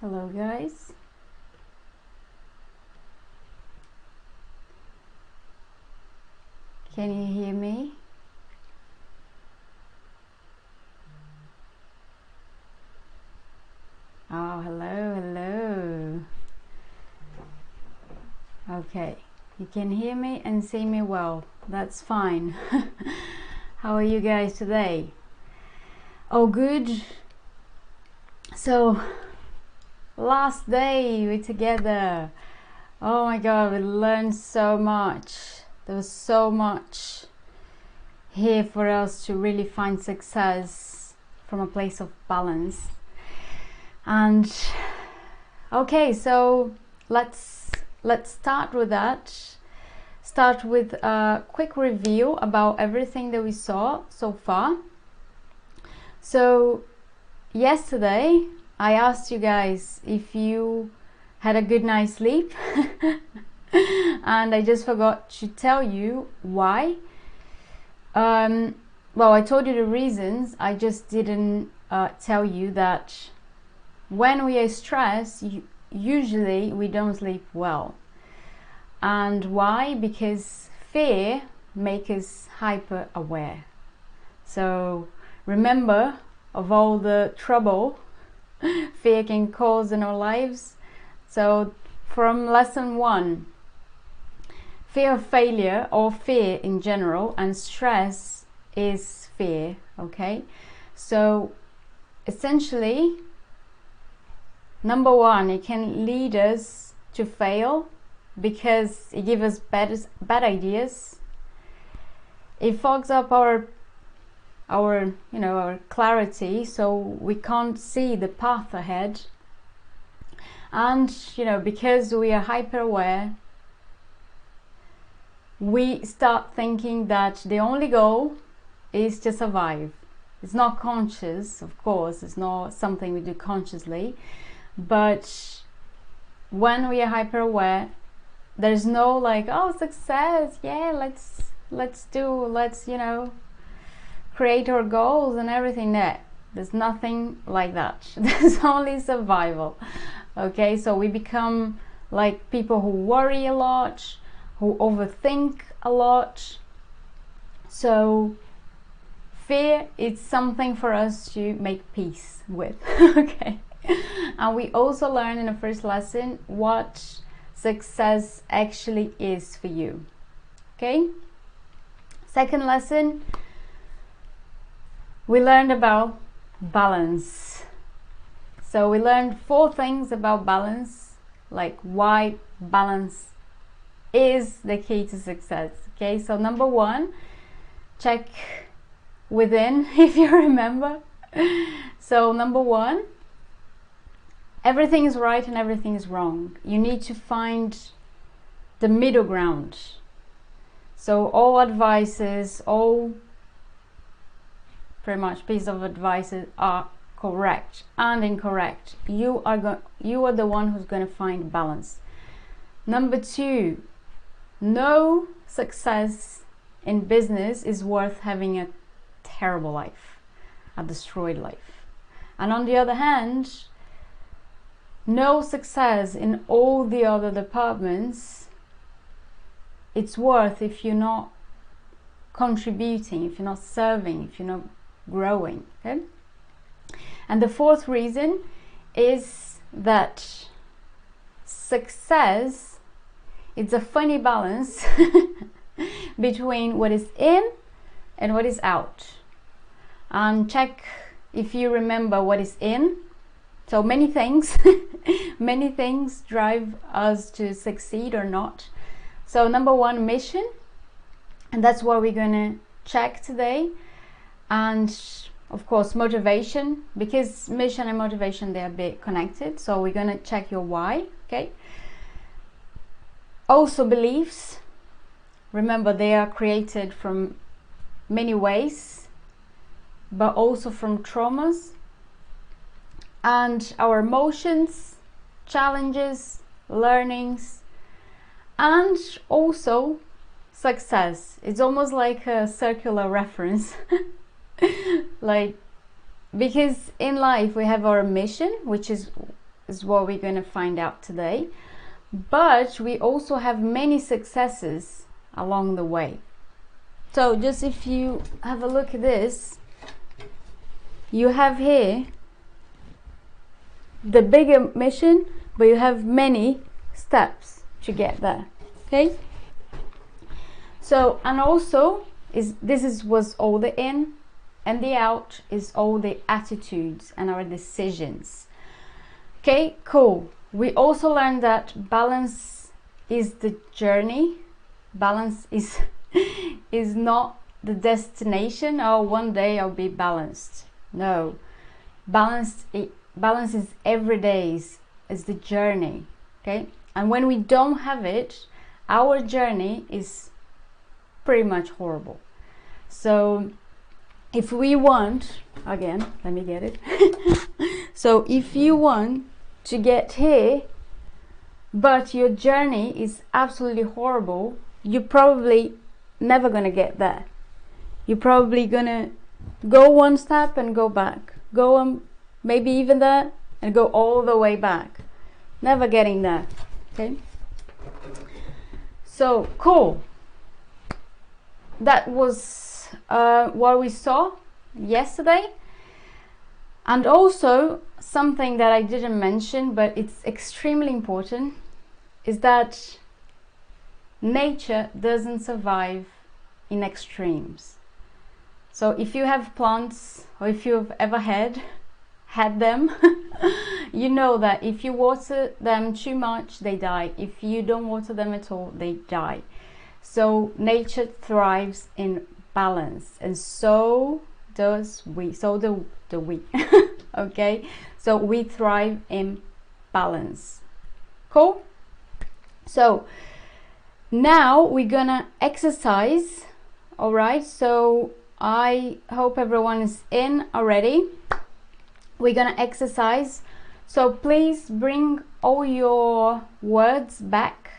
Hello guys. Can you hear me? Oh, hello. Okay, you can hear me and see me well. That's fine. How are you guys today? Oh, good. So, last day we're together. Oh my god, we learned so much. There was so much here for us to really find success from a place of balance. And okay, so let's start with that. Start with a quick review about everything that we saw so far. So yesterday I asked you guys if you had a good night's sleep and I just forgot to tell you why. Well, I told you the reasons, I just didn't tell you that when we are stressed, usually we don't sleep well. And why? Because fear makes us hyper aware. So remember of all the trouble fear can cause in our lives. So from lesson 1, fear of failure, or fear in general, and stress is fear, okay? So essentially, number 1, it can lead us to fail because it gives us bad ideas. It fogs up our clarity, so we can't see the path ahead. And because we are hyper aware, we start thinking that the only goal is to survive. It's not conscious, of course, it's not something we do consciously, but when we are hyper aware, there's no like, oh, success, yeah, let's create our goals and everything. There's nothing like that. There's only survival. Okay, so we become like people who worry a lot, who overthink a lot. So fear is something for us to make peace with. Okay, and we also learned in the first lesson what success actually is for you. Okay, second lesson, we learned about balance. So we learned 4 things about balance, like why balance is the key to success. Okay, so number 1, check within if you remember. So number 1, everything is right and everything is wrong. You need to find the middle ground. So all advices, all pretty much pieces of advice are correct and incorrect. You are the one who's going to find balance. Number 2, no success in business is worth having a terrible life, a destroyed life. And on the other hand, no success in all the other departments, it's worth if you're not contributing, if you're not serving, if you're not growing. Okay? And the 4th reason is that success, it's a funny balance between what is in and what is out. And check if you remember what is in. So many things many things drive us to succeed or not. So number 1, mission, and that's what we're gonna check today. And of course motivation, because mission and motivation, they are a bit connected, so we're gonna check your why. Okay, also beliefs, remember they are created from many ways, but also from traumas. And our emotions, challenges, learnings, and also success. It's almost like a circular reference. Like, because in life we have our mission, which is is what we're going to find out today. But we also have many successes along the way. So just if you have a look at this, you have here the bigger mission, but you have many steps to get there. Okay, so and also was all the in, and the out is all the attitudes and our decisions. Okay, cool. We also learned that balance is the journey. Balance is is not the destination. Oh, one day I'll be balanced. No, balance is every day, is the journey. Okay, and when we don't have it, our journey is pretty much horrible. So if we want, again, let me get it. So if you want to get here, but your journey is absolutely horrible, you're probably never gonna get there. You're probably gonna go one step and go back, go on, maybe even there, and go all the way back, never getting there. Okay, so cool. That was what we saw yesterday. And also something that I didn't mention, but it's extremely important, is that nature doesn't survive in extremes. So if you have plants, or if you've ever had them, you know that if you water them too much, they die. If you don't water them at all, they die. So nature thrives in balance, and so does we. So do we. Okay, so we thrive in balance. Cool. So now we're gonna exercise. All right, so I hope everyone is in already. We're gonna exercise, so please bring all your words back.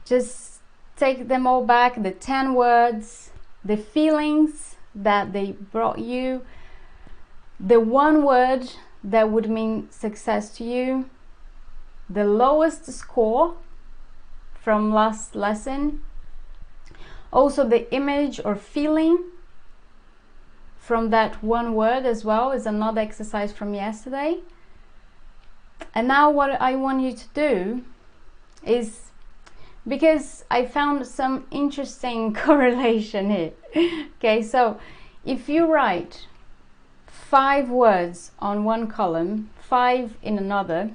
Just take them all back, the 10 words, the feelings that they brought you, the one word that would mean success to you, the lowest score from last lesson, also the image or feeling from that one word as well is another exercise from yesterday. And now what I want you to do is, because I found some interesting correlation here. Okay, so if you write 5 words on one column, 5 in another,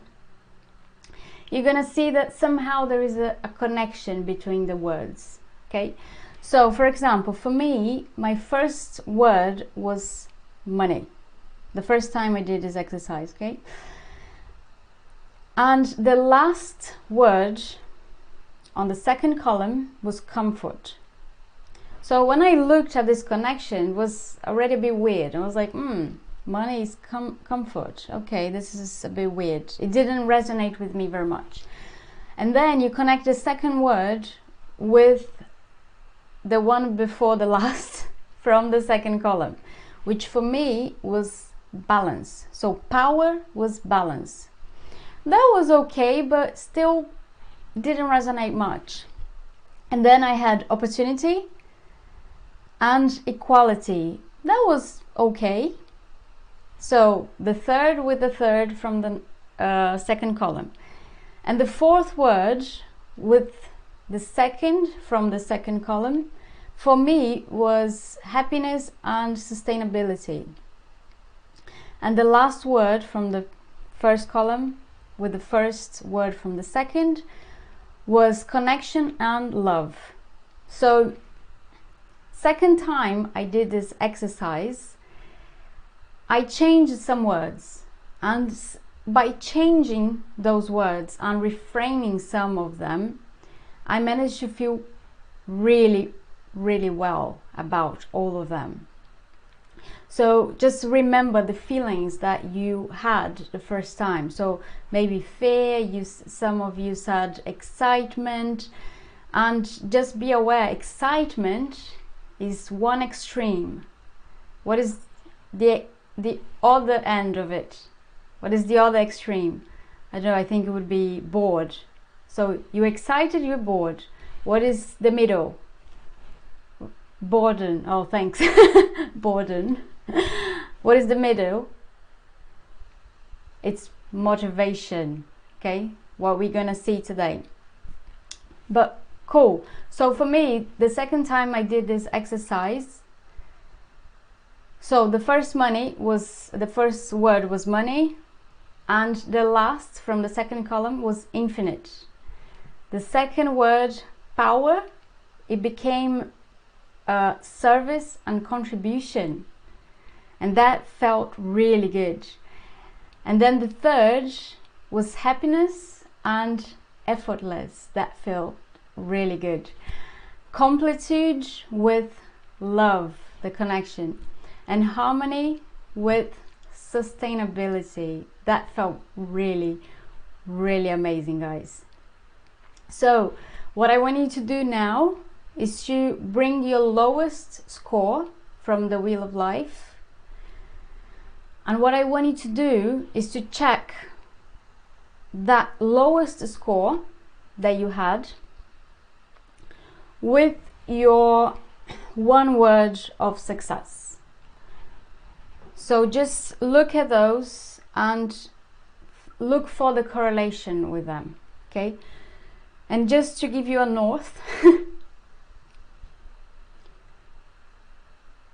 you're gonna see that somehow there is a connection between the words. Okay, so for example, for me, my first word was money. The first time I did this exercise, okay? And the last word on the second column was comfort. So when I looked at this connection, it was already a bit weird. I was like, money is comfort. Okay, this is a bit weird. It didn't resonate with me very much. And then you connect the second word with the one before the last from the second column, which for me was balance. So power was balance. That was okay, but still didn't resonate much. And then I had opportunity and equality. That was okay. So the third with the third from the second column, and the fourth word with the second from the second column for me was happiness and sustainability. And the last word from the first column with the first word from the second was connection and love. So second time I did this exercise, I changed some words, and by changing those words and reframing some of them, I managed to feel really, really well about all of them. So just remember the feelings that you had the first time. So maybe fear, some of you said excitement, and just be aware, excitement is one extreme. What is the other end of it? What is the other extreme? I don't know, I think it would be bored. So you're excited, you're bored. What is the middle? Boredom. Oh, thanks. Boredom. What is the middle? It's motivation. Okay, what we're gonna see today. But cool. So for me, the second time I did this exercise, so the first word was money, and the last from the second column was infinite. The second word, power, it became service and contribution, and that felt really good. And then the third was happiness and effortless. That felt really good. Completude with love, the connection, and harmony with sustainability. That felt really, really amazing, guys. So what I want you to do now is to bring your lowest score from the Wheel of Life. And what I want you to do is to check that lowest score that you had with your one word of success. So just look at those and look for the correlation with them, okay? And just to give you a north,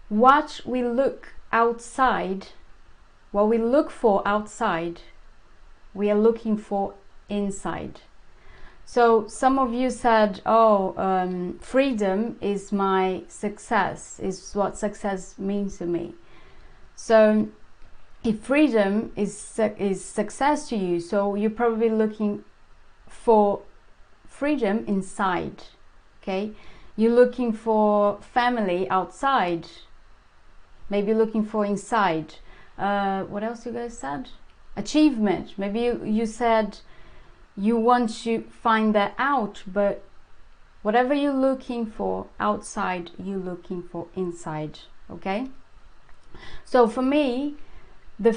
what we look outside, what we look for outside, we are looking for inside. So some of you said, oh, freedom is my success, is what success means to me. So if freedom is success to you, so you're probably looking for freedom inside, okay? You're looking for family outside, maybe looking for inside. What else you guys said? Achievement. Maybe you said you want to find that out, but whatever you're looking for outside, you're looking for inside, okay? So for me, the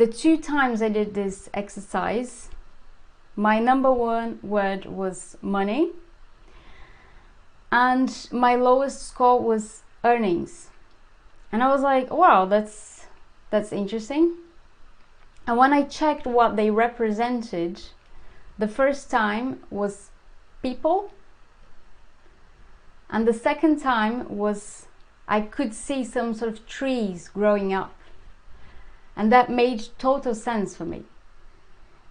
two times I did this exercise, my number one word was money, and my lowest score was earnings. And I was like, wow, that's interesting. And when I checked what they represented, the first time was people, and the second time was I could see some sort of trees growing up, and that made total sense for me,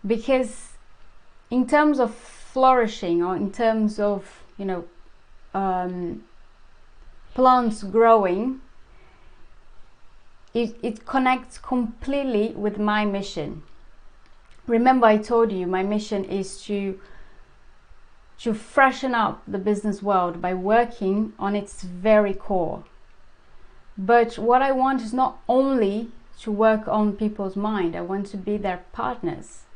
because in terms of flourishing, or in terms of, you know, plants growing, it connects completely with my mission. Remember, I told you my mission is to freshen up the business world by working on its very core. But what I want is not only to work on people's mind, I want to be their partners.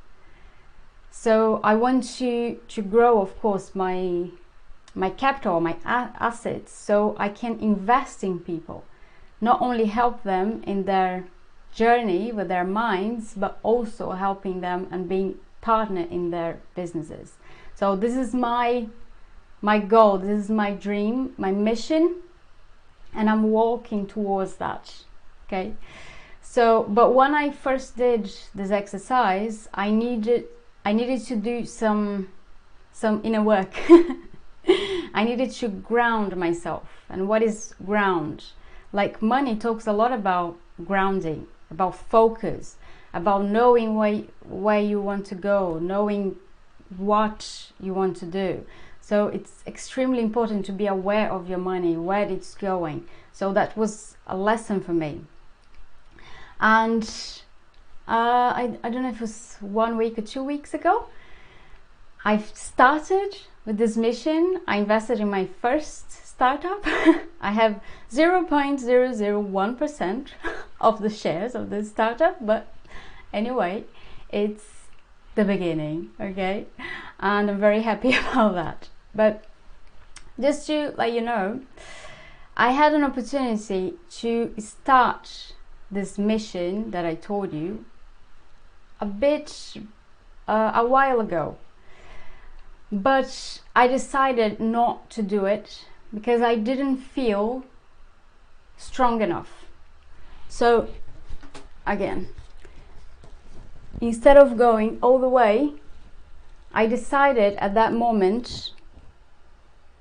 So I want to grow, of course, my capital, my assets, so I can invest in people. Not only help them in their journey with their minds, but also helping them and being partner in their businesses. So this is my goal, this is my dream, my mission, and I'm walking towards that, okay? So, but when I first did this exercise, I needed to do some inner work. I needed to ground myself. And what is ground? Like money talks a lot about grounding, about focus, about knowing where you want to go, knowing what you want to do. So it's extremely important to be aware of your money, where it's going. So that was a lesson for me. And I don't know if it was 1 week or 2 weeks ago, I've started with this mission. I invested in my first startup. I have 0.001% of the shares of this startup, but anyway, it's the beginning, okay? And I'm very happy about that. But just to let you know, I had an opportunity to start this mission that I told you a bit a while ago, but I decided not to do it because I didn't feel strong enough. So again, instead of going all the way, I decided at that moment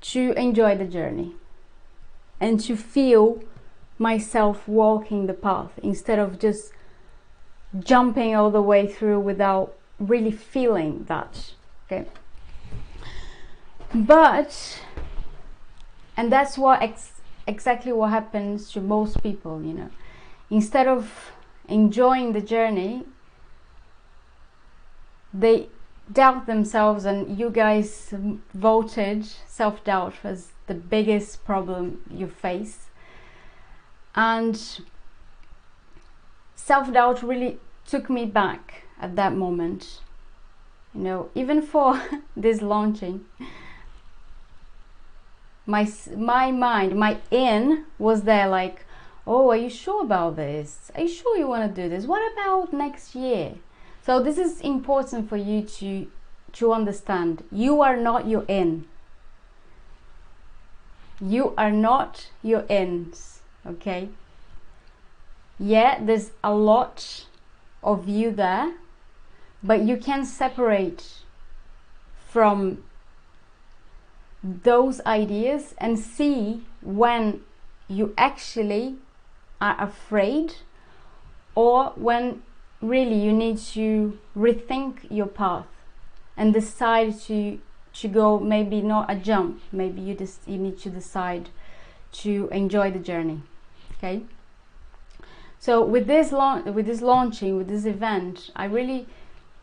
to enjoy the journey and to feel myself walking the path instead of just jumping all the way through without really feeling that. Okay, but and that's what exactly what happens to most people, you know. Instead of enjoying the journey, they doubt themselves, and you guys voted self-doubt as the biggest problem you face. And self-doubt really took me back at that moment, you know. Even for this launching, my mind, my in was there like, oh, are you sure about this? Are you sure you want to do this? What about next year? So this is important for you to understand. You are not your in. You are not your ends, okay? Yeah, there's a lot of you there, but you can separate from those ideas and see when you actually are afraid, or when really you need to rethink your path and decide to go, maybe not a jump, maybe you need to decide to enjoy the journey. Okay, so with this launching, with this event, I really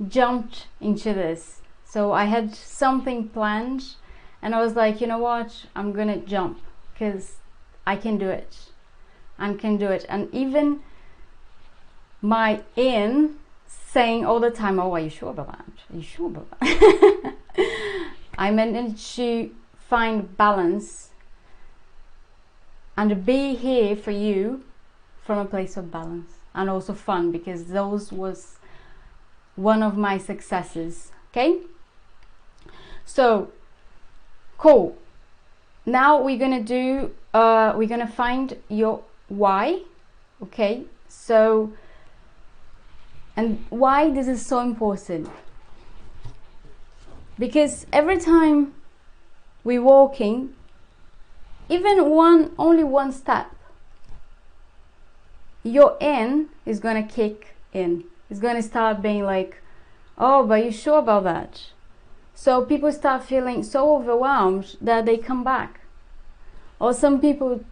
jumped into this. So I had something planned and I was like, you know what, I'm gonna jump because I can do it. I can do it. And even my in saying all the time, oh, are you sure about that? Are you sure about that? I managed to find balance and be here for you from a place of balance and also fun, because those was one of my successes. Okay, so cool. Now we're gonna do we're gonna find your why. Okay, so, and why this is so important, because every time we're walking, even only one step, your in is gonna kick in. It's gonna start being like, oh, but you sure about that? So people start feeling so overwhelmed that they come back. Or some people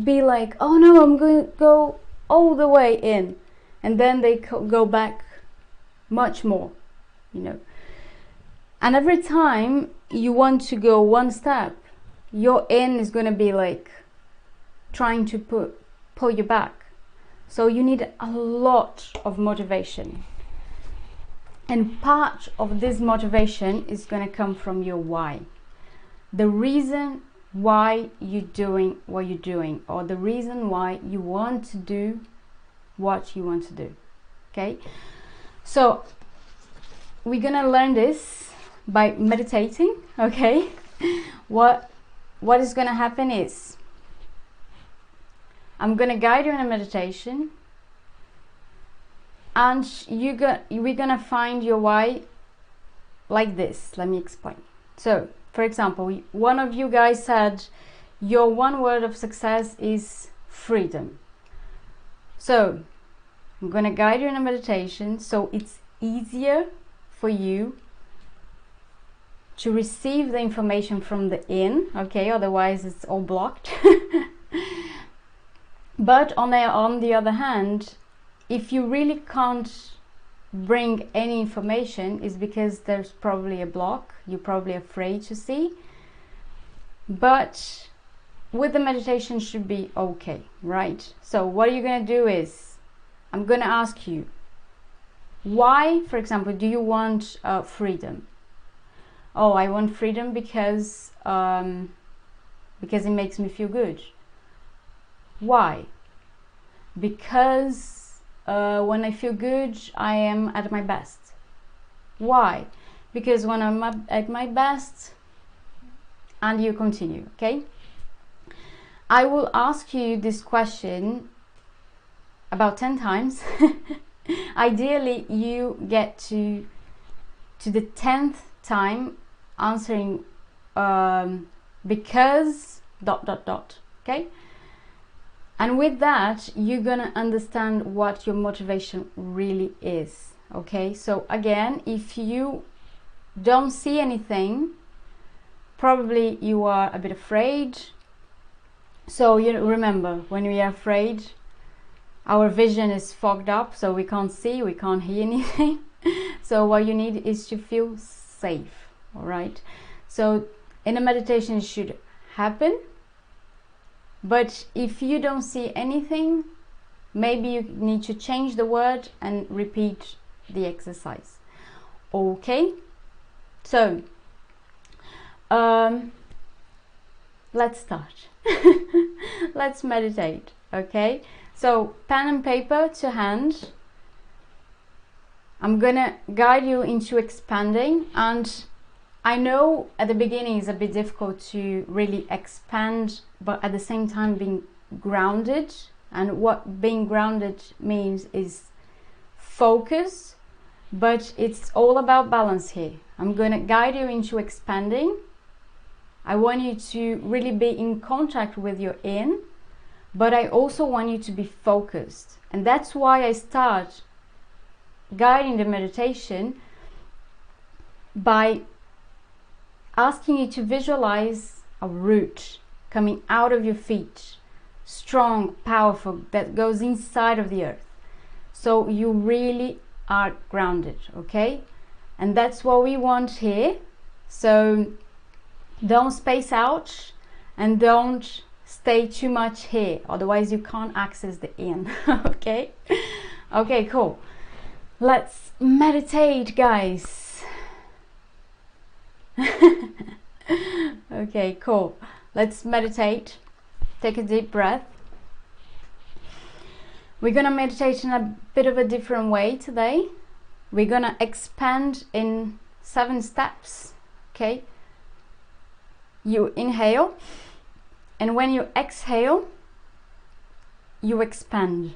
be like, oh no, I'm going to go all the way in, and then they go back much more, you know. And every time you want to go one step, your in is going to be like trying to pull you back. So you need a lot of motivation, and part of this motivation is going to come from your why, the reason why you're doing what you're doing, or the reason why you want to do what you want to do. Okay, so we're gonna learn this by meditating. Okay, what is gonna happen is I'm gonna guide you in a meditation, and we're gonna find your why like this. Let me explain. So, for example, one of you guys said your one word of success is freedom. So I'm gonna guide you in a meditation so it's easier for you to receive the information from the in, okay? Otherwise it's all blocked. But on the other hand, if you really can't bring any information, is because there's probably a block, you're probably afraid to see. But with the meditation should be okay, right? So what you're gonna do is, I'm gonna ask you, why, for example, do you want freedom? Oh, I want freedom because it makes me feel good. Why? Because when I feel good, I am at my best. Why? Because when I'm at my best, and you continue, okay? I will ask you this question about 10 times. Ideally, you get to the 10th time answering because ... okay? And with that, you're gonna understand what your motivation really is, okay? So again, if you don't see anything, probably you are a bit afraid. So you remember, when we are afraid, our vision is fogged up, so we can't see, we can't hear anything. So what you need is to feel safe, all right? So in a meditation, it should happen. But if you don't see anything, maybe you need to change the word and repeat the exercise. Okay? So, let's start. Let's meditate, okay? So, pen and paper to hand. I'm gonna guide you into expanding, and I know at the beginning it's a bit difficult to really expand, but at the same time being grounded. And what being grounded means is focus, but it's all about balance here. I'm going to guide you into expanding. I want you to really be in contact with your in, but I also want you to be focused. And that's why I start guiding the meditation by asking you to visualize a root coming out of your feet, strong, powerful, that goes inside of the earth. So you really are grounded, okay? And that's what we want here. So don't space out and don't stay too much here, otherwise you can't access the in. Okay? Okay, cool. Let's meditate, guys. Okay, cool. Let's meditate. Take a deep breath. We're gonna meditate in a bit of a different way today. We're gonna expand in 7 steps, okay? You inhale, and when you exhale, you expand.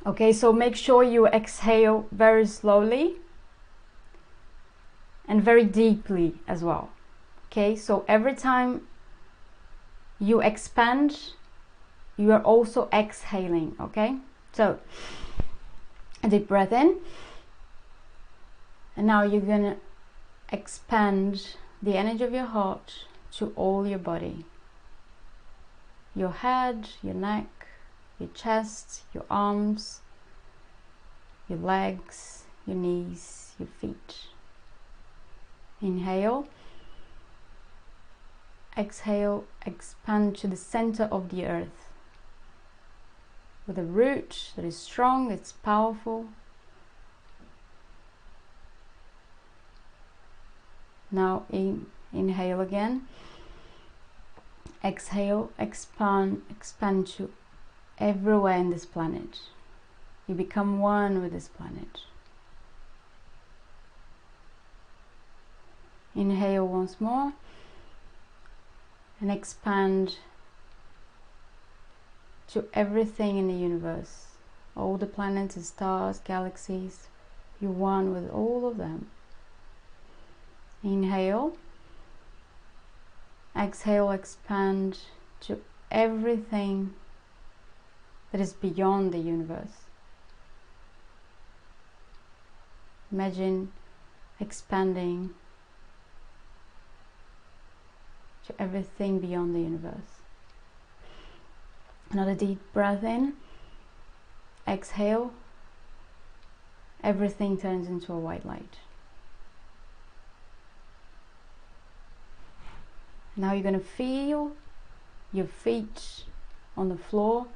Okay, so make sure you exhale very slowly and very deeply as well. Okay, so every time you expand, you are also exhaling, okay? So, a deep breath in. And now you're gonna expand the energy of your heart to all your body. Your head, your neck, your chest, your arms, your legs, your knees, your feet. Inhale. Exhale, expand to the center of the earth with a root that is strong, it's powerful. Now inhale again. Exhale, expand to everywhere in this planet. You become one with this planet. Inhale once more and expand to everything in the universe. All the planets and stars, galaxies. You're one with all of them. Inhale. Exhale, expand to everything that is beyond the universe. Imagine expanding to everything beyond the universe. Another deep breath in. Exhale. Everything turns into a white light. Now you're going to feel your feet on the floor,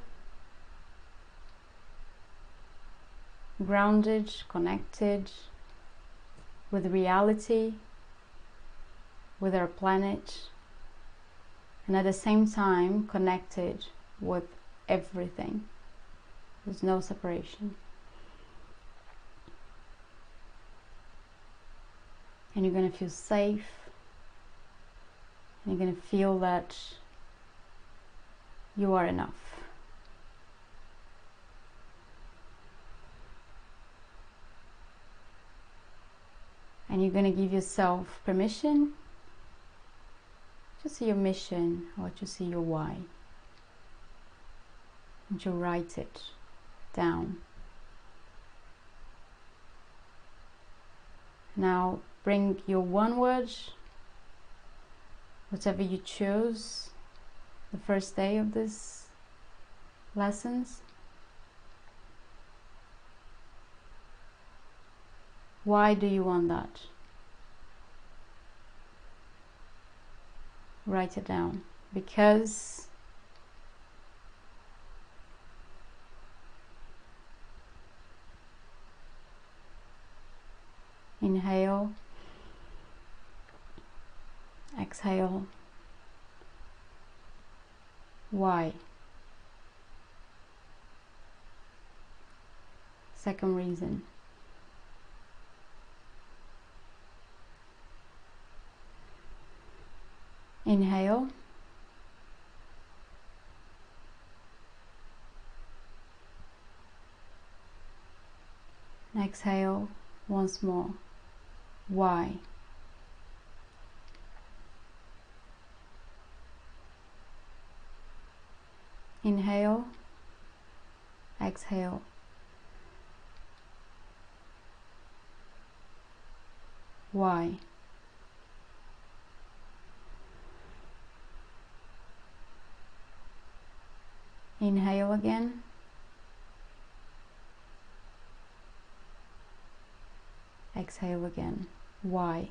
grounded, connected with reality, with our planet, and at the same time connected with everything. There's no separation. And you're going to feel safe. And you're going to feel that you are enough. And you're going to give yourself permission to see your mission or to see your why. And to write it down. Now bring your one word, whatever you chose the first day of this lessons. Why do you want that? Write it down. Because inhale, exhale. Why? Second reason. Inhale. And exhale once more. Why? Inhale, exhale. Why? Inhale again. Exhale again. Why?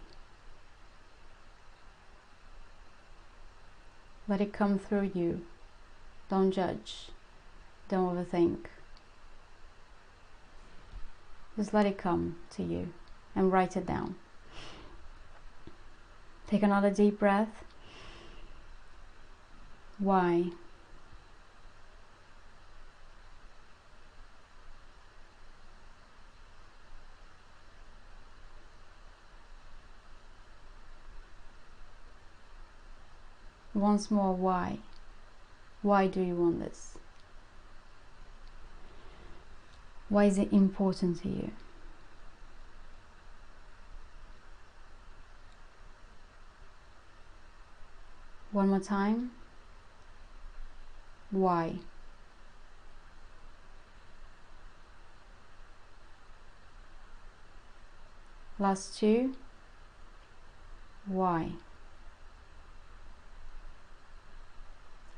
Let it come through you. Don't judge. Don't overthink. Just let it come to you and write it down. Take another deep breath. Why? Once more, why? Why do you want this? Why is it important to you? One more time. Why? Last two. Why?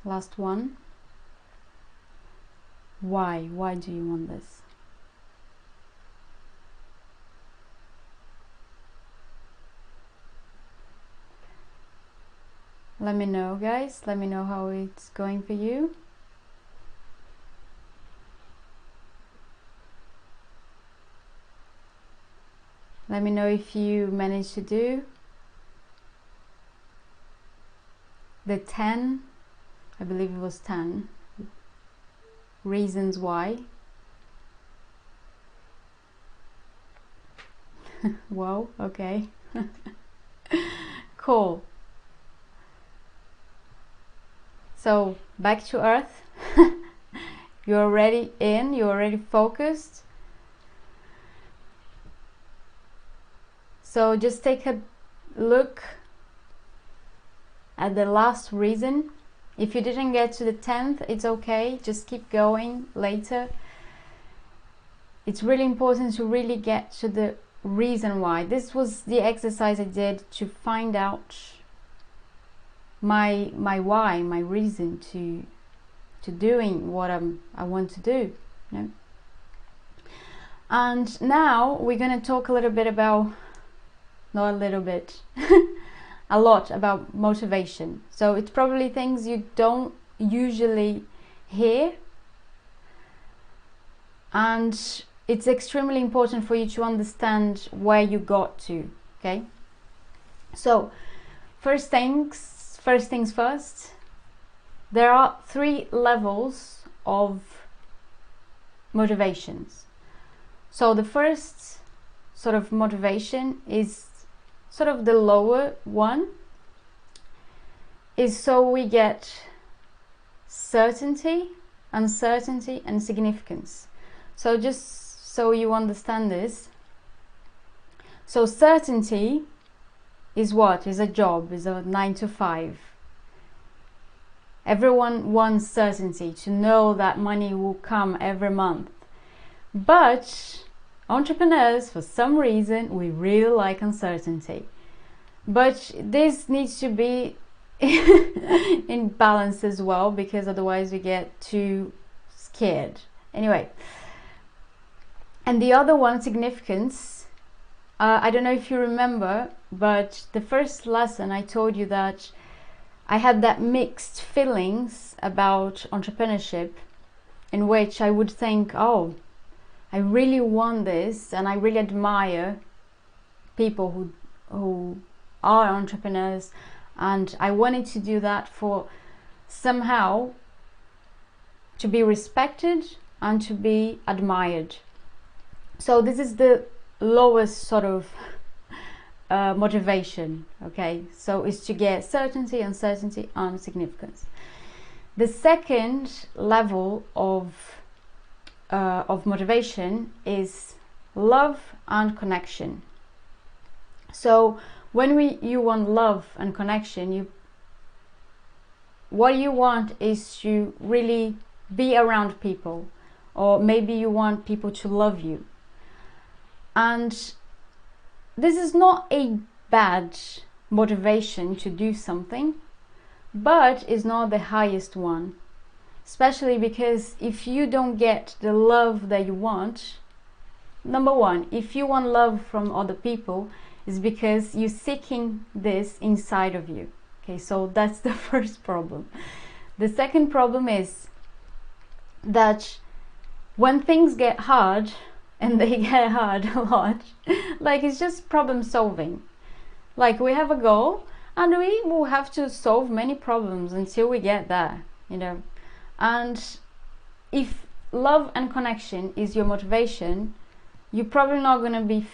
Last one. Why? Why do you want this? Let me know, guys. Let me know how it's going for you. Let me know if you managed to do the 10, I believe it was 10 reasons why. Wow, okay. Cool. So back to earth. You're already in, you're already focused. So just take a look at the last reason. If you didn't get to the 10th, it's okay, just keep going later. It's really important to really get to the reason why. This was the exercise I did to find out my why, my reason to doing what I want to do, you know? And now we're going to talk a little bit about, not a little bit, a lot about motivation. So it's probably things you don't usually hear, and it's extremely important for you to understand where you got to. Okay, so first things first, there are 3 levels of motivations. So the first sort of motivation is sort of the lower one, is so we get certainty, uncertainty, and significance. So just so you understand this, so certainty is what? Is a job, is a 9 to 5. Everyone wants certainty, to know that money will come every month. But entrepreneurs, for some reason, we really like uncertainty. But this needs to be in balance as well, because otherwise we get too scared. Anyway, and the other one, significance. I don't know if you remember, but the first lesson I told you that I had that mixed feelings about entrepreneurship, in which I would think, oh, I really want this, and I really admire people who are entrepreneurs, and I wanted to do that for somehow to be respected and to be admired. So this is the lowest sort of motivation, okay? So it's to get certainty, uncertainty, and significance. The second level of motivation is love and connection. So when you want love and connection, what you want is to really be around people, or maybe you want people to love you. And this is not a bad motivation to do something, but it's not the highest one, especially because if you don't get the love that you want, number one, if you want love from other people, is because you're seeking this inside of you. Okay, so that's the first problem. The second problem is that when things get hard, and they get hard a lot, like it's just problem solving. Like we have a goal and we will have to solve many problems until we get there, you know. And if love and connection is your motivation, you're probably not going to be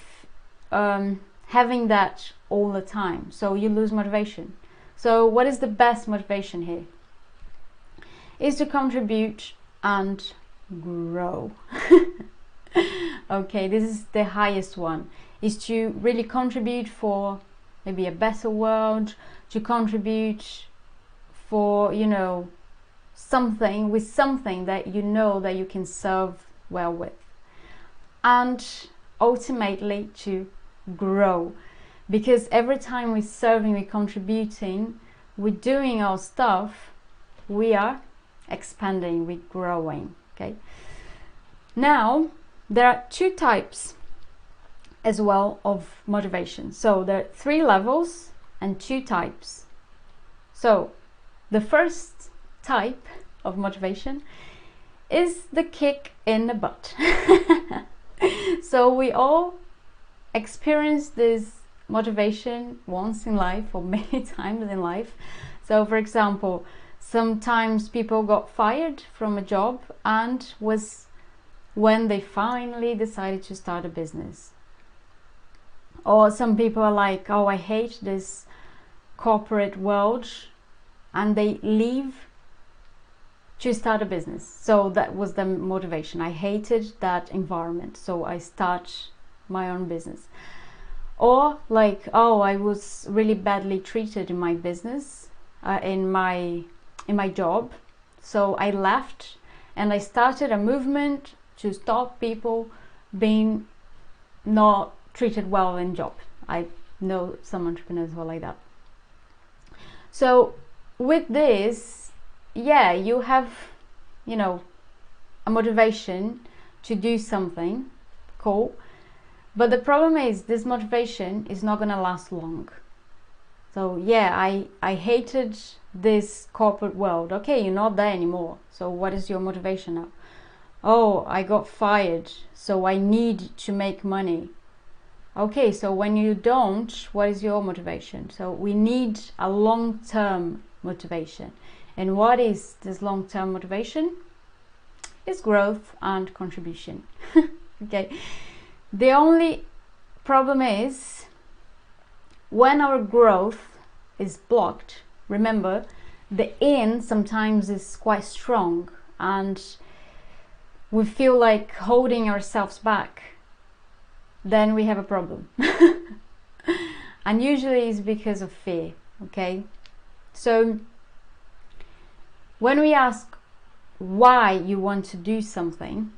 having that all the time, so you lose motivation. So what is the best motivation here? Is to contribute and grow. Okay, this is the highest one, is to really contribute for maybe a better world, to contribute for, you know, something that you know that you can serve well with, and ultimately to grow, because every time we're serving, we're contributing, we're doing our stuff, we are expanding, we're growing. Okay, now there are two types as well of motivation. So there are 3 levels and 2 types. So the first type of motivation is the kick in the butt. So we all experience this motivation once in life, or many times in life. So for example, sometimes people got fired from a job, and was when they finally decided to start a business. Or some people are like, oh, I hate this corporate world, and they leave to start a business. So that was the motivation. I hated that environment, so I start my own business. Or like, oh, I was really badly treated in my business, in my job, so I left and I started a movement to stop people being not treated well in job. I know some entrepreneurs who are like that. So with this, yeah, you have, you know, a motivation to do something cool, but the problem is this motivation is not going to last long. So yeah, I hated this corporate world. Okay, you're not there anymore, so what is your motivation now? Oh, I got fired, so I need to make money. Okay, so when you don't, what is your motivation? So we need a long-term motivation. And what is this long-term motivation? is growth and contribution. Okay, the only problem is when our growth is blocked. Remember, the in sometimes is quite strong and we feel like holding ourselves back, then we have a problem. And usually it's because of fear. Okay, so when we ask why you want to do something,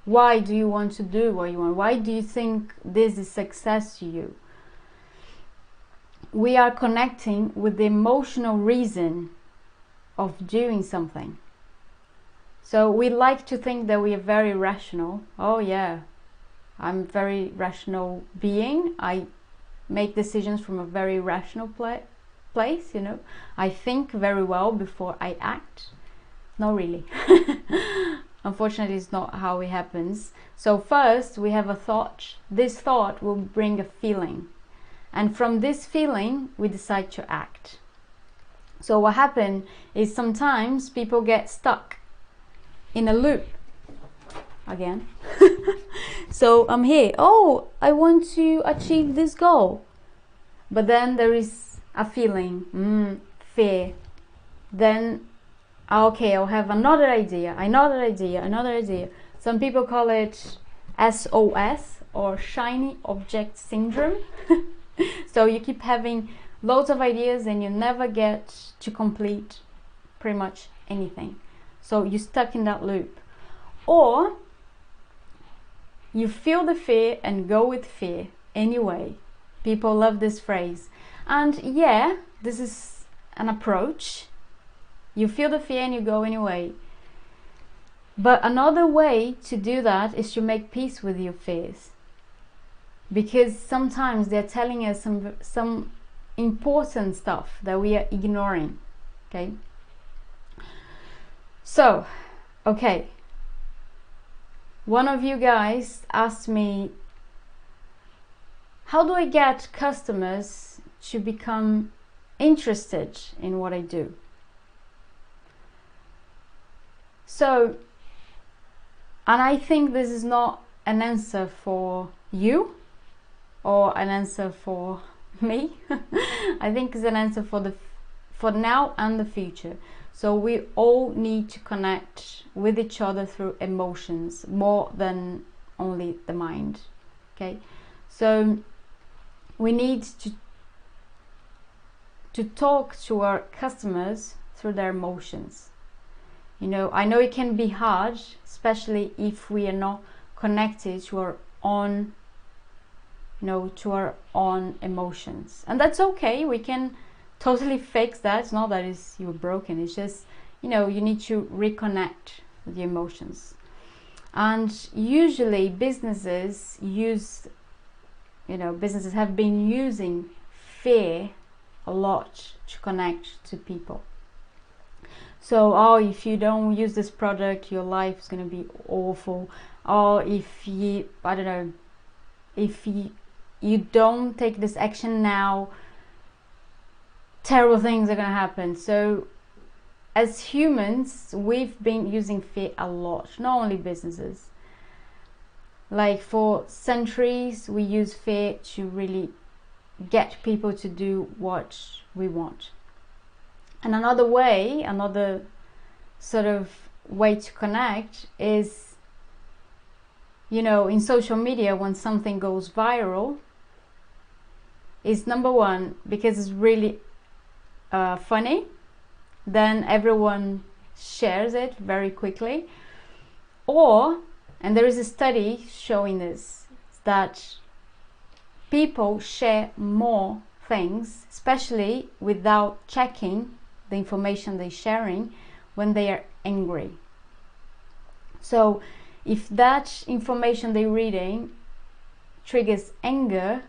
why do you want to do what you want, why do you think this is success to you, we are connecting with the emotional reason of doing something. So we like to think that we are very rational. Oh yeah, I'm a very rational being. I make decisions from a very rational place, you know. I think very well before I act. Not really. Unfortunately, it's not how it happens. So first we have a thought. This thought will bring a feeling. And from this feeling, we decide to act. So what happens is sometimes people get stuck in a loop. Again. So I'm here. Oh, I want to achieve this goal. But then there is a feeling, fear. Then, okay, I'll have another idea. Some people call it SOS or shiny object syndrome. So you keep having loads of ideas and you never get to complete pretty much anything. So you're stuck in that loop. Or you feel the fear and go with fear anyway. People love this phrase. And yeah, this is an approach. You feel the fear and you go anyway. But another way to do that is to make peace with your fears. Because sometimes they're telling us some important stuff that we are ignoring. Okay? So, okay. One of you guys asked me, how do I get customers to become interested in what I do? So, and I think this is not an answer for you or an answer for me. I think it's an answer for now and the future. So we all need to connect with each other through emotions more than only the mind. Okay, so we need to talk to our customers through their emotions. You know, I know it can be hard, especially if we are not connected to our own, to our own emotions. And that's okay. We can totally fix that. It's not that you're broken. It's just, you need to reconnect with your emotions. And usually businesses have been using fear a lot to connect to people. So, if you don't use this product, your life is going to be awful. Or if you don't take this action now, terrible things are going to happen. So as humans, we've been using fear a lot, not only businesses. Like for centuries, we use fear to really get people to do what we want. And another sort of way to connect is, in social media, when something goes viral, is number one, because it's really funny, then everyone shares it very quickly. And there is a study showing this, that people share more things, especially without checking the information they're sharing, when they are angry. So if that information they're reading triggers anger,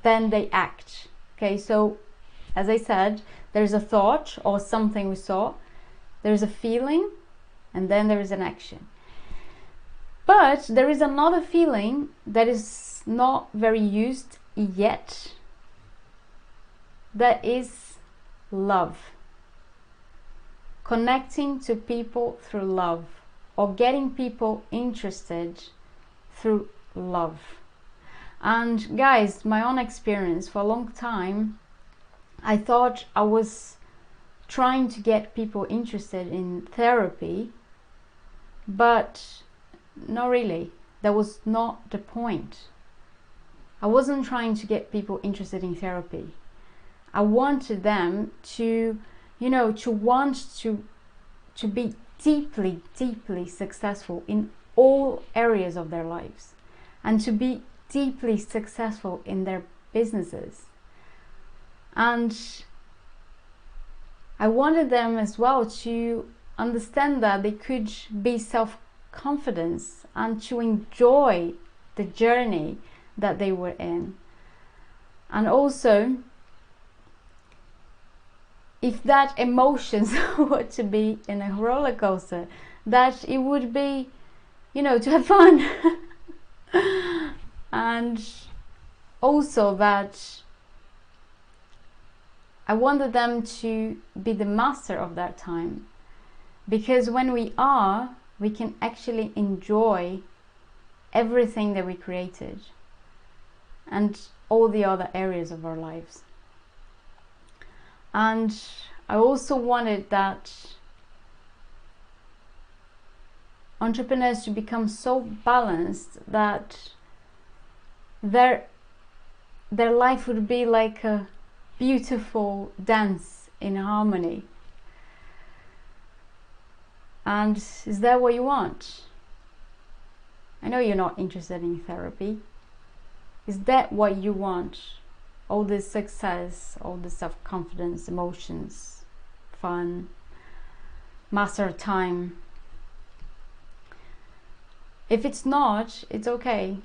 then they act. Okay, so as I said, there's a thought or something we saw, there's a feeling, and then there is an action. But there is another feeling that is not very used yet, that is love, connecting to people through love, or getting people interested through love. And guys, my own experience, for a long time I thought I was trying to get people interested in therapy, but not really. That was not the point. I wasn't trying to get people interested in therapy. I wanted them to, to be deeply, deeply successful in all areas of their lives, and to be deeply successful in their businesses. And I wanted them as well to understand that they could be self-confident and to enjoy the journey that they were in. And also, if that emotions were to be in a roller coaster, that it would be, to have fun. And also that I wanted them to be the master of that time, because when we are, we can actually enjoy everything that we created and all the other areas of our lives. And I also wanted that entrepreneurs to become so balanced that their life would be like a beautiful dance in harmony. And is that what you want? I know you're not interested in therapy. Is that what you want? All this success, all this self-confidence, emotions, fun, master of time. If it's not, it's okay.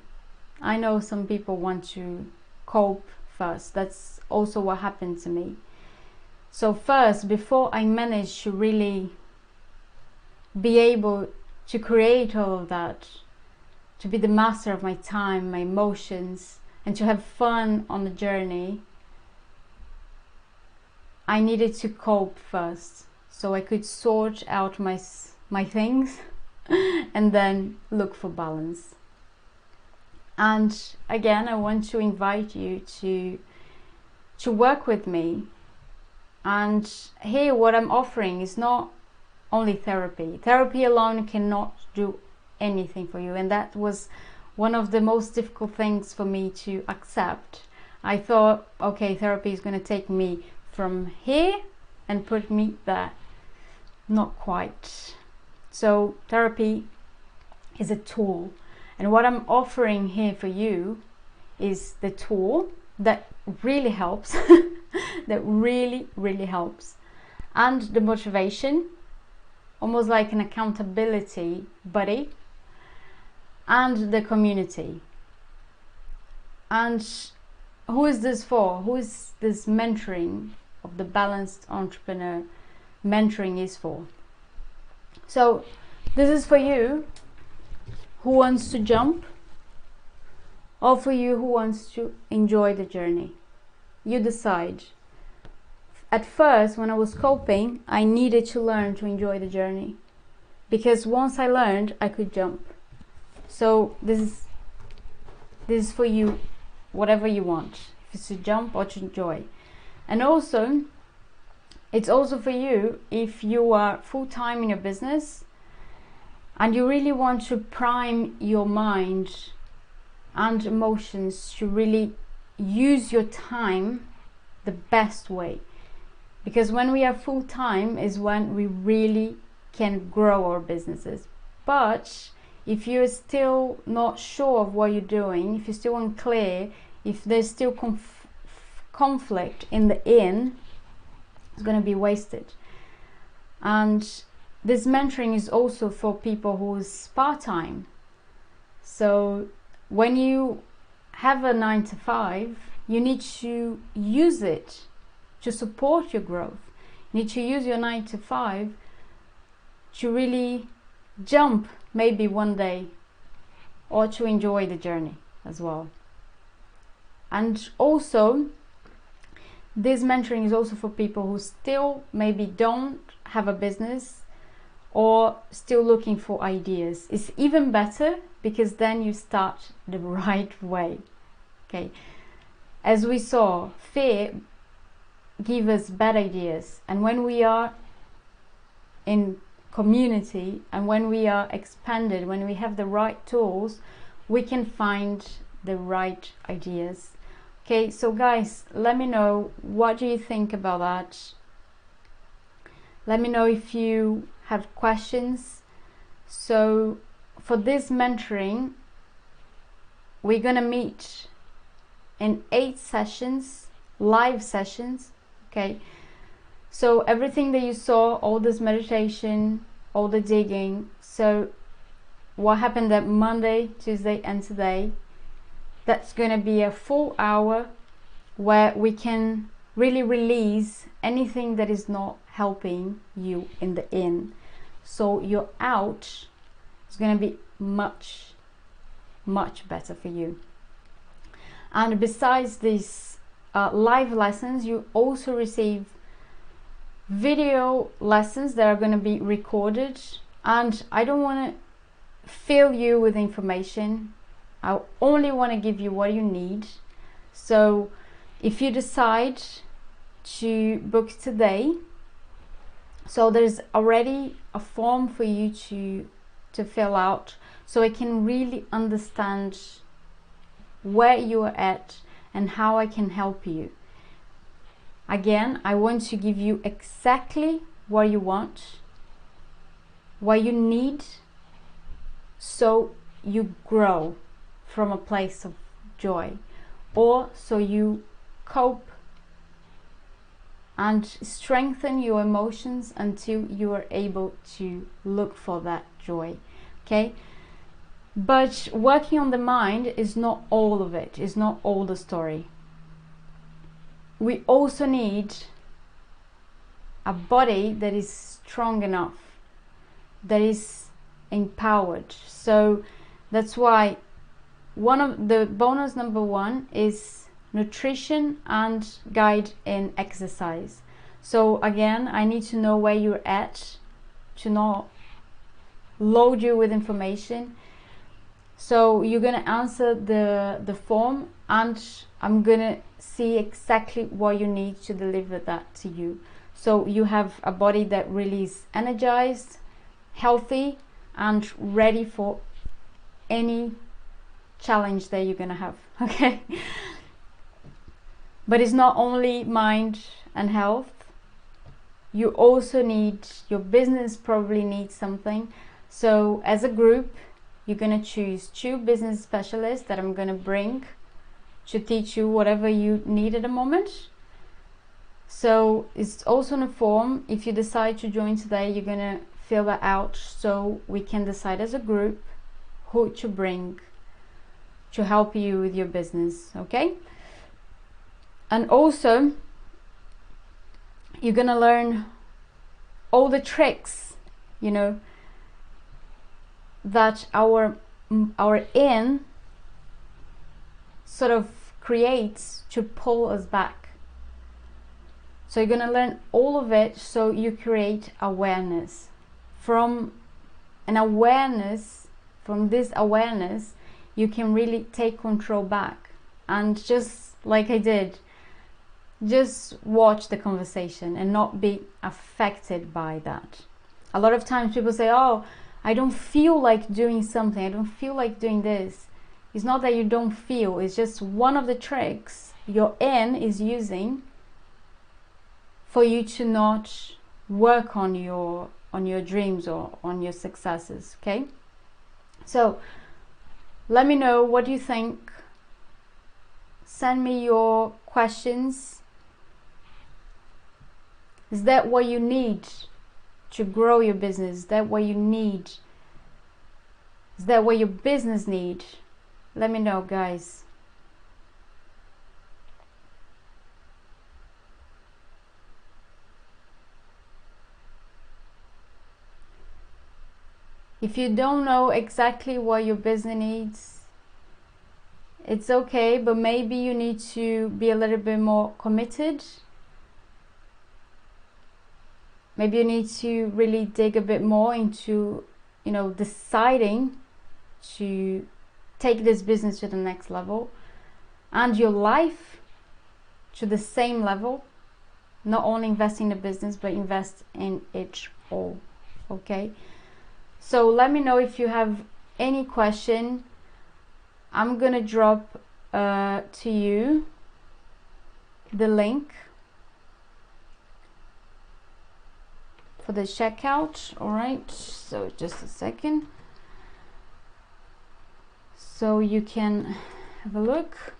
I know some people want to cope first. That's also what happened to me. So first, before I managed to really be able to create all of that, to be the master of my time, my emotions, and to have fun on the journey, I needed to cope first, so I could sort out my things and then look for balance. And again, I want to invite you to work with me. And here, what I'm offering is not only therapy. Therapy alone cannot do anything for you, and that was one of the most difficult things for me to accept. I thought, okay, therapy is going to take me from here and put me there. Not quite. So therapy is a tool, and what I'm offering here for you is the tool that really helps, that really, really helps, and the motivation, almost like an accountability buddy, and the community. And who is this for? Who is this mentoring of the Balanced Entrepreneur mentoring is for? So this is for you who wants to jump, or for you who wants to enjoy the journey. You decide. At first, when I was coping, I needed to learn to enjoy the journey, because once I learned, I could jump. So this is for you, whatever you want, if it's to jump or to enjoy. And also, it's also for you if you are full-time in your business and you really want to prime your mind and emotions to really use your time the best way. Because when we are full-time is when we really can grow our businesses. But if you're still not sure of what you're doing, if you're still unclear, if there's still conflict in the it's going to be wasted. And this mentoring is also for people who's part-time. So when you have a 9-to-5, you need to use it to support your growth. You need to use your 9-to-5 to really jump maybe one day, or to enjoy the journey as well. And also, this mentoring is also for people who still maybe don't have a business or still looking for ideas. It's even better because then you start the right way. Okay, as we saw, fear gives us bad ideas, and when we are in community and when we are expanded, when we have the right tools, we can find the right ideas. Okay, so guys, let me know, what do you think about that? Let me know if you have questions. So for this mentoring, we're gonna meet in 8 sessions, live sessions. Okay, so everything that you saw, all this meditation, all the digging, so what happened that Monday, Tuesday and today, that's going to be a full hour where we can really release anything that is not helping you in the in. So your out is going to be much better for you. And besides these live lessons, you also receive video lessons that are going to be recorded, and I don't want to fill you with information. I only want to give you what you need. So if you decide to book today, so there's already a form for you to fill out, so I can really understand where you are at and how I can help you. Again, I want to give you exactly what you want, what you need, so you grow from a place of joy, or so you cope and strengthen your emotions until you are able to look for that joy. Okay, but working on the mind is not all of it, is not all the story. We also need a body that is strong enough, that is empowered. So that's why one of the bonus number 1 is nutrition and guide in exercise. So again, I need to know where you're at to not load you with information. So you're gonna answer the form, and I'm gonna see exactly what you need to deliver that to you. So you have a body that really is energized, healthy, and ready for any challenge that you're gonna have. Okay, but it's not only mind and health. You also need, your business probably needs something. So as a group, you're gonna choose 2 business specialists that I'm gonna bring to teach you whatever you need at the moment. So it's also in a form. If you decide to join today, you're gonna fill that out so we can decide as a group who to bring to help you with your business. Okay, and also you're gonna learn all the tricks, you know, that our in sort of creates to pull us back. So you're gonna learn all of it, so you create awareness. From an awareness, from this awareness, you can really take control back. And just like I did, just watch the conversation and not be affected by that. A lot of times people say, oh, I don't feel like doing something, I don't feel like doing this. It's not that you don't feel, it's just one of the tricks your in is using for you to not work on your dreams or on your successes. Okay, so let me know what you think. Send me your questions. Is that what you need to grow your business? Is that what you need? Is that what your business need? Let me know, guys. If you don't know exactly what your business needs, It's okay, but maybe you need to be a little bit more committed. Maybe you need to really dig a bit more into, you know, deciding to take this business to the next level and your life to the same level. Not only invest in the business, but invest in it all. Okay, so let me know if you have any question. I'm gonna drop to you the link for the checkout. All right, so just a second, so you can have a look.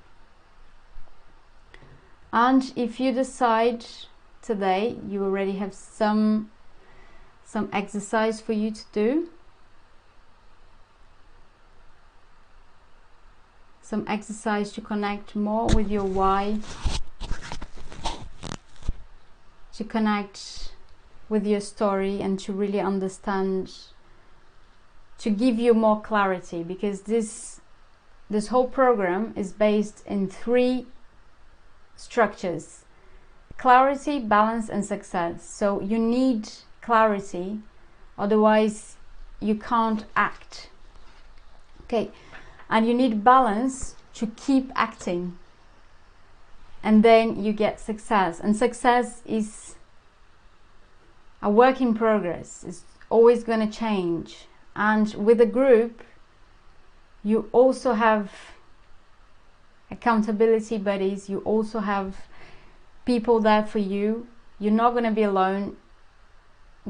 And if you decide today, you already have some exercise for you to do, some exercise to connect more with your why, to connect with your story, and to really understand, to give you more clarity, because this whole program is based in 3 structures: clarity, balance, and success. So you need clarity, otherwise you can't act. Okay, and you need balance to keep acting, and then you get success. And success is a work in progress. It's always going to change. And with a group, you also have accountability buddies, you also have people there for you. You're not going to be alone.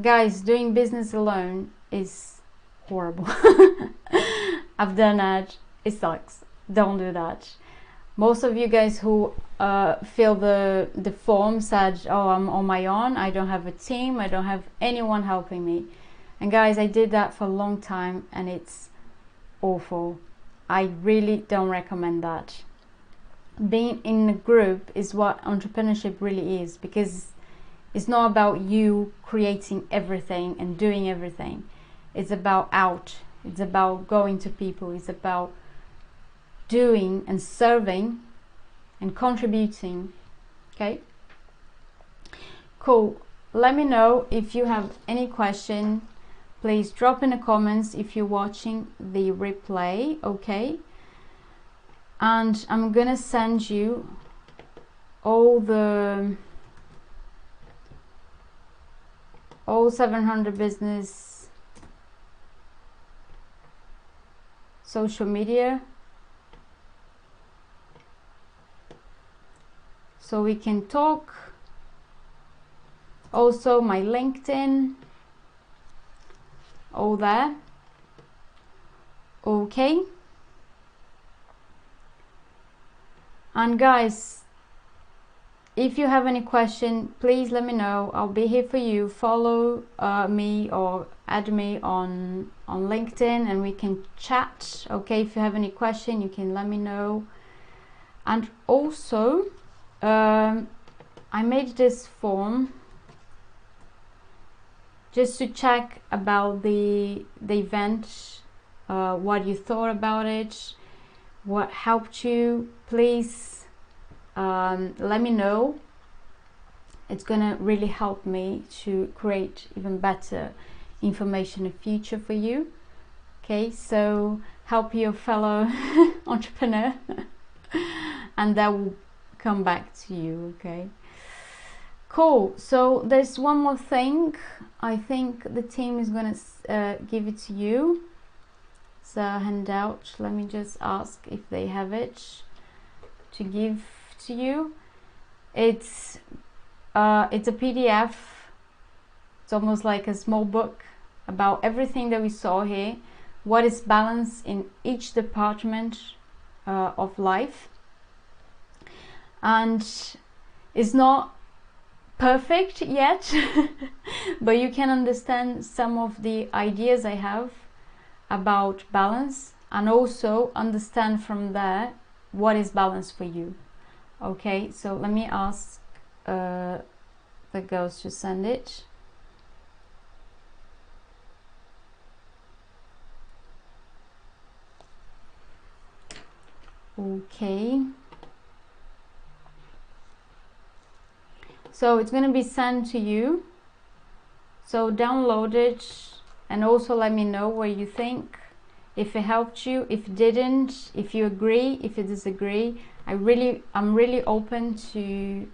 Guys, doing business alone is horrible. I've done that. It sucks. Don't do that. Most of you guys who fill the form said, oh, I'm on my own, I don't have a team, I don't have anyone helping me. And guys, I did that for a long time and it's awful. I really don't recommend that. Being in a group is what entrepreneurship really is, because it's not about you creating everything and doing everything. It's about it's about going to people, it's about doing and serving and contributing. Okay, cool. Let me know if you have any question. Please drop in the comments if you're watching the replay. Okay, and I'm gonna send you all 700 business social media, so we can talk. Also my LinkedIn, all there. Okay, and guys, if you have any question, please let me know. I'll be here for you. Follow me or add me on LinkedIn and we can chat. Okay, if you have any question, you can let me know. And also I made this form just to check about the event, what you thought about it, what helped you. Please let me know. It's gonna really help me to create even better information in the future for you. Okay, so help your fellow entrepreneur and that will come back to you. Okay, cool. So there's one more thing. I think the team is gonna give it to you. It's a handout. Let me just ask if they have it to give to you. It's a PDF. It's almost like a small book about everything that we saw here. What is balance in each department of life, and it's not perfect yet but you can understand some of the ideas I have about balance, and also understand from there what is balance for you. Okay, so let me ask the girls to send it. Okay, so it's going to be sent to you, so download it and also let me know what you think, if it helped you, if it didn't, if you agree, if you disagree. I'm really open to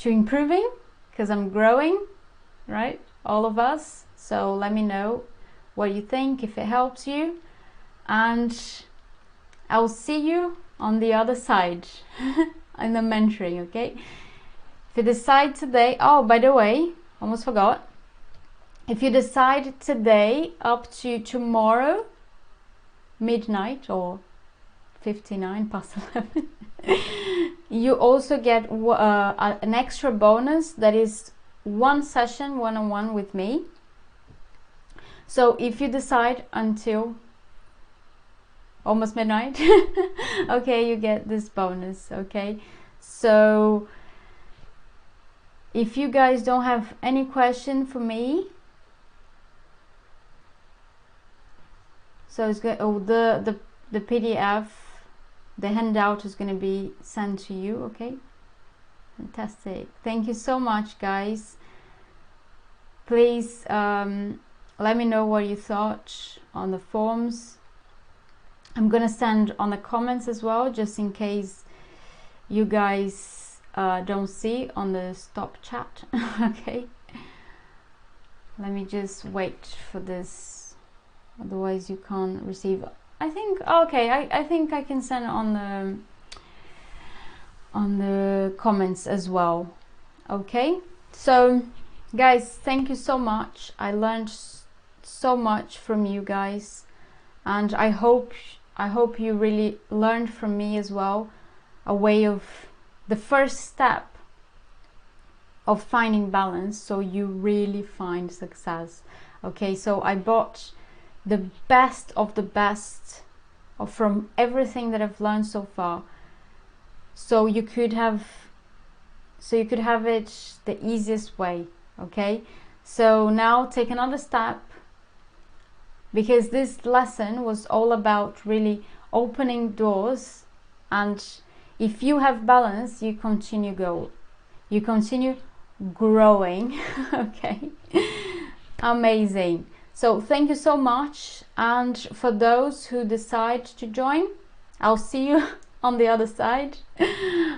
improving, because I'm growing, right, all of us. So let me know what you think, if it helps you, and I'll see you on the other side in the mentoring. Okay, if you decide today, oh, by the way, almost forgot, if you decide today up to tomorrow midnight or 59 past 11, you also get an extra bonus, that is one session one-on-one with me. So if you decide until almost midnight, okay, you get this bonus. Okay, so if you guys don't have any question for me, so it's good. Oh, the PDF, the handout is going to be sent to you. Okay, fantastic. Thank you so much, guys. Please let me know what you thought on the forms. I'm gonna send on the comments as well, just in case you guys don't see on the stop chat. Okay, let me just wait for this, otherwise you can't receive. I think, okay, I think I can send on the comments as well. Okay, so guys, thank you so much. I learned so much from you guys, and I hope you really learned from me as well, a way of the first step of finding balance, so you really find success. Okay, so I bought the best of the best from everything that I've learned so far, so you could have it the easiest way. Okay, so now take another step, because this lesson was all about really opening doors, and if you have balance, you continue growing. Okay, amazing. So thank you so much, and for those who decide to join, I'll see you on the other side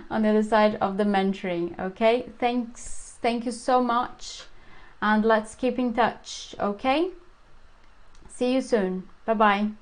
on the other side of the mentoring. Okay, thank you so much, and let's keep in touch. Okay, see you soon. Bye bye.